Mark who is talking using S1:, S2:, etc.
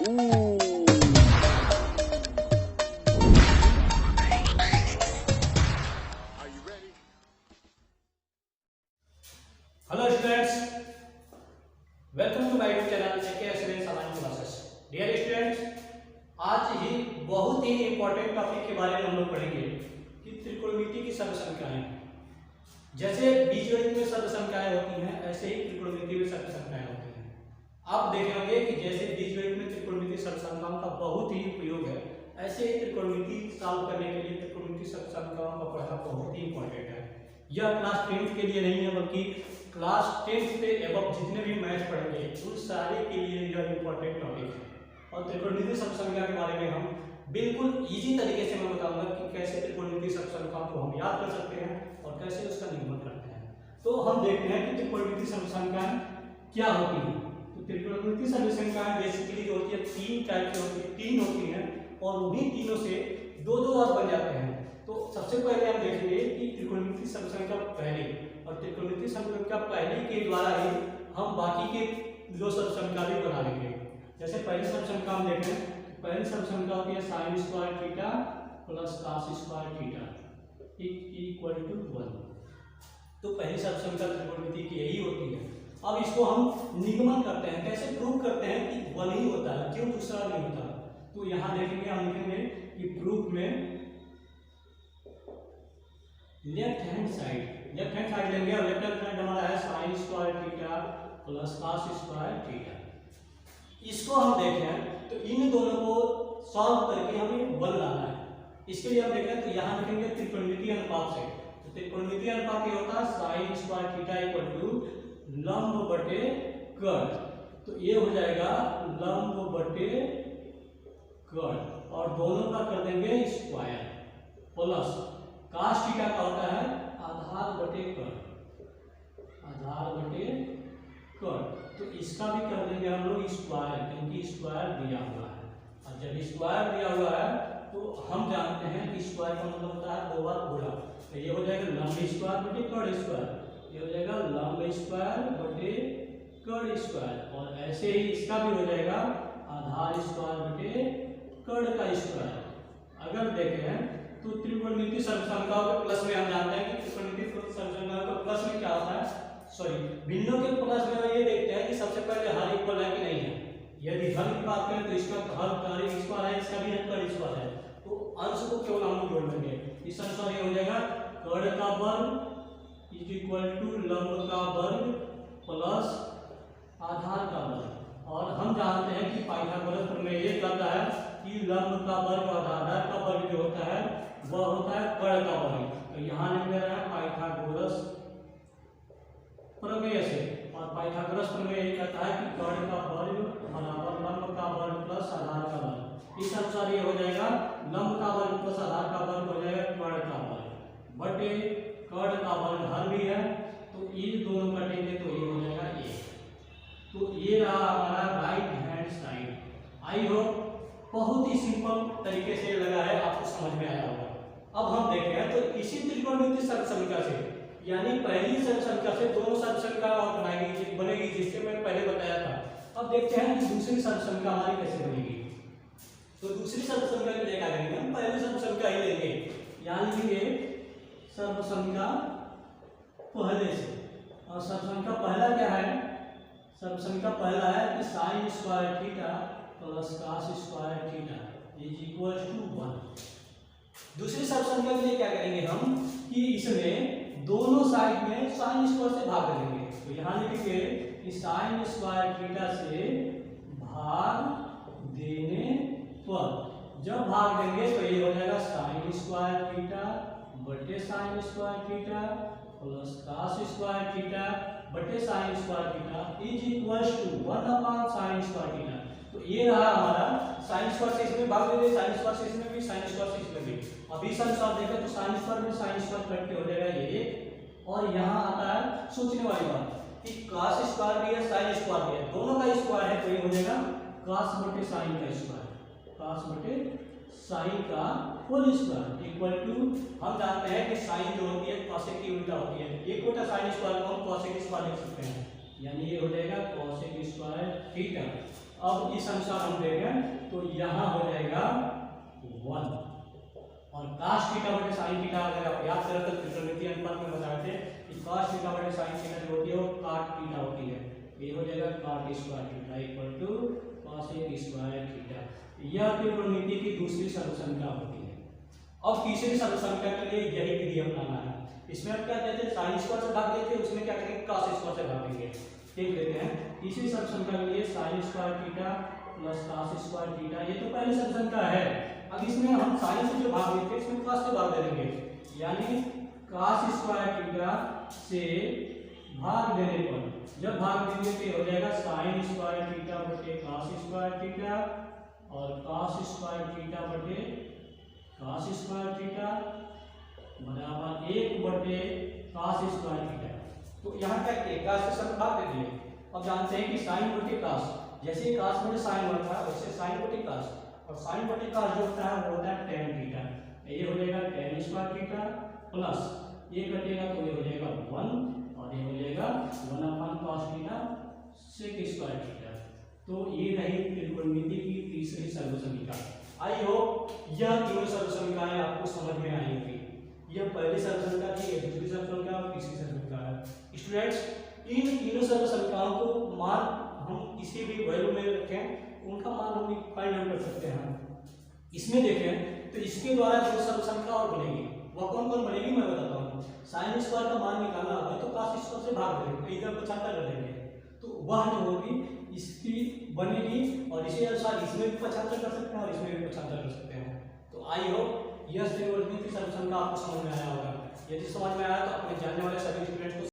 S1: Hello students, welcome to my YouTube channel AK excellence online classes. Dear students, आज ही बहुत ही important topic के बारे में हम लोग पढ़ेंगे कि त्रिकोणमिति की सर्व संख्याएं। जैसे बीजगणित में सर्व संख्याएं होती हैं, ऐसे ही त्रिकोणमिति में सर्व संख्याएं होती हैं। आप देखेंगे कि जैसे बीजगणित में त्रिकोणमिति सर्व संख्याओं का बहुत ही उपयोग है, ऐसे ही त्रिकोणमिति सॉल्व करने के लिए त्रिकोणमिति सर्व संख्याओं का पढ़ना बहुत ही इंपॉर्टेंट है। यह क्लास 10th के लिए नहीं है, बल्कि क्लास 10th से एबव जितने भी मैथ पढ़ेंगे उन सारे के लिए यह इंपॉर्टेंट टॉपिक है। और त्रिकोणमिति सर्व संख्या के बारे में हम बिल्कुल इजी तरीके से मैं बताऊंगा कि कैसे त्रिकोणमिति सर्व संख्या को हम याद कर सकते हैं और कैसे उसका निरूपण करते हैं। तो हम देखते हैं कि त्रिकोणमिति सर्व संख्याएं क्या होती हैं। तो त्रिकोणमिति सर्व संख्याएं बेसिकली जो होती है तीन टाइप की होती है, तीन होती हैं और उन्हीं तीनों से दो दो और बन जाते हैं। तो सबसे पहले हम देखेंगे कि त्रिकोणमिति सर्व संख्या पहले और त्रिकोणमिति सर्व संख्या पहले के द्वारा ही हम बाकी के दो सर्व संख्या भी बना लेंगे। जैसे पहली सर्व संख्या हम देखें तो पहली सर्व संख्या होती है sin square theta plus cos square theta equal to 1। तो पहली सर्व संख्या त्रिकोणमिति की यही होती है। अब इसको हम निगमन करते हैं, कैसे प्रूव करते हैं कि 1 ही होता है, क्यों दूसरा नहीं होता। तो यहाँ देखेंगे, हम लिखेंगे कि प्रूफ में लेफ्ट हैंड साइड लेंगे और लेफ्ट हैंड साइड हमारा है sin square theta plus cos square theta. इसको हम देखें तो इन दोनों को सॉल्व करके हमें 1 लाना है। इसके लिए हम देखें तो यहाँ लिखेंगे त्रिकोणमिति अनुपात से। तो त्रिकोणमिति अनुपात ये होता है sin square theta equal to लंब बटे कर्ण। तो ये हो जाएगा लंब बटे कर्ण और दोनों का कर देंगे स्क्वायर प्लस cos थीटा का होता है आधार बटे कर्ण, आधार बटे कर्ण। तो इसका भी कर देंगे हम लोग स्क्वायर, क्योंकि स्क्वायर दिया हुआ है। और जब स्क्वायर दिया हुआ है तो हम जानते हैं कि स्क्वायर का मतलब होता है 2 बार गुणा। तो ये हो जाएगा लंब स्क्वायर बटे कर्ण स्क्वायर, ये हो जाएगा लंब स्क्वायर बटे कर्ण स्क्वायर। और ऐसे ही इसका भी हो जाएगा आधार स्क्वायर बटे कर्ण का स्क्वायर। अगर देखें तो त्रिकोणमिति सर्व संख्याओं के प्लस में हम जानते हैं कि त्रिकोणमिति सर्व संख्याओं के प्लस में क्या होता है, भिन्नों के प्लस में ये देखते हैं कि सबसे पहले हर इक्वल है कि नहीं है। यदि हर की बात करें तो इसका हर कर्ण स्क्वायर है, इसका भी कर्ण स्क्वायर है, तो अंश को केवल हम जोड़ देंगे। इस अनुसार ये हो जाएगा कर्ण का वर्ग इज इक्वल टू लंब का वर्ग प्लस आधार का वर्ग। और हम जानते हैं कि पाइथागोरस प्रमेय ये कहता है कि लंब का वर्ग और आधार का वर्ग जो होता है वह होता है कर्ण का वर्ग। तो यहाँ लिख दे रहा है पाइथागोरस प्रमेय से। और पाइथागोरस प्रमेय ये कहता है कि कर्ण का वर्ग बराबर लंब का वर्ग प्लस आधार का वर्ग। इस अनुसार ये हो जाएगा लंब का वर्ग प्लस आधार का वर्ग हो जाएगा कर्ण का वर्ग बटे कर्ण का वर्ग हर भी है, तो ये दोनों कटेंगे तो ये हो जाएगा a। तो ये रहा हमारा right hand side. I hope बहुत ही सिंपल तरीके से लगा है, आपको समझ में आया होगा। अब हम देखते हैं तो इसी त्रिकोणमिति सर्व संख्या से, यानी पहली सर्व संख्या से दोनों सर्व संख्या और बनेगी जिससे मैंने पहले बताया था। अब देखते हैं कि दूसरी सर्व संख्या हमारी कैसे बनेगी। तो दूसरी सर्व संख्या के लिए क्या करेंगे, हम पहली सर्व संख्या ही लेंगे। यहाँ लिखेंगे सर्व संख्या पहले से। और सर्व संख्या पहला क्या है, सर्व संख्या पहला है कि sin square theta plus cos square theta is equal to 1। दूसरी सर्व संख्या के लिए क्या करेंगे हम कि इसमें दोनों साइड में sin स्क्वायर से भाग करेंगे। तो यहाँ लिखेंगे कि sin स्क्वायर थीटा से भाग देने पर जब भाग देंगे तो ये हो जाएगा sin स्क्वायर थीटा बटे sin square theta plus cos square theta बटे sin square theta is equal to 1/sin square theta. तो ये रहा हमारा sin स्क्वायर से इसमें भाग देंगे, sin स्क्वायर से इसमें भी, sin स्क्वायर से इसमें भी। अब इस अनुसार देखें तो sin स्क्वायर में sin स्क्वायर कट के हो जाएगा ये। और यहाँ आता है सोचने वाली बात कि cos स्क्वायर भी है sin स्क्वायर भी है, दोनों का स्क्वायर है, तो ये हो जाएगा cos बटे sin का स्क्वायर, cos बटे sin का होल स्क्वायर इक्वल टू, हम जानते हैं कि sin जो होती है cosec की उल्टा होती है। एक होता sin स्क्वायर को हम cosec स्क्वायर लिख सकते हैं, यानी ये हो जाएगा cosec स्क्वायर थीटा अब इस अनुसार हम देखें तो यहाँ हो जाएगा 1 और cos थीटा बटे sin थीटा अगर आप याद करें तो त्रिकोणमितीय अनुपात में बताए थे कि cos थीटा बटे sin थीटा जो होती है वो cot थीटा होती है। ये हो जाएगा cot square theta equal to cos square theta. यह त्रिकोणमिति की दूसरी सर्वसंख्या होती है। अब तीसरी सर्वसंख्या के लिए यही विधि अपनाना है। इसमें अब क्या कहते हैं, sin स्क्वायर से भाग देते हैं, उसमें क्या करेंगे cos स्क्वायर से भाग देंगे। देख लेते हैं तीसरी सर्वसंख्या के लिए sin square theta plus cos square theta, ये तो पहली सर्वसंख्या है। अब इसमें हम sin से जो भाग देते हैं इसमें cos से भाग दे देंगे, यानी cos स्क्वायर थीटा से भाग देने पर जब भाग देंगे तो हो जाएगा sin स्क्वायर थीटा बटे cos स्क्वायर थीटा और cos स्क्वायर थीटा बटे cos स्क्वायर थीटा बराबर 1 बटे cos स्क्वायर थीटा। तो यहाँ क्या किए, cos से सब भाग दे दिए। अब जानते हैं कि sin बटे cos, जैसे ही cos बटे sin होता है वैसे sin बटे cos, और sin बटे cos जो होता है वो होता है tan थीटा। ये हो जाएगा tan स्क्वायर थीटा प्लस ये कटेगा तो ये हो जाएगा 1 और ये हो जाएगा 1/cos theta sec square theta. तो ये रही त्रिकोणमिति की तीसरी सर्वसंख्या। आई होप यह तीनों सर्वसंख्याएं आपको समझ में आई होंगी। यह पहली सर्वसंख्या थी, यह दूसरी सर्वसंख्या और तीसरी सर्वसंख्या है। स्टूडेंट्स, इन तीनों सर्वसंख्याओं को मान हम किसी भी वैल्यू में रखें उनका मान हम फाइंड आउट कर सकते हैं। इसमें देखें तो इसके द्वारा जो सर्वसंख्या और बनेगी वह कौन कौन बनेगी मैं बताता हूँ। sin स्क्वायर का मान निकालना होगा तो cos स्क्वायर से भाग देंगे, इधर 75 कर देंगे तो वह जो होगी इसकी बनेगी, और इसी अनुसार इसमें भी 75 कर सकते हैं और इसमें भी 75 कर सकते हैं। तो आई होप यह त्रिकोणमिति की सर्वसंख्या आपको समझ में आया होगा। यदि समझ में आया तो अपने जानने वाले सभी स्टूडेंट्स को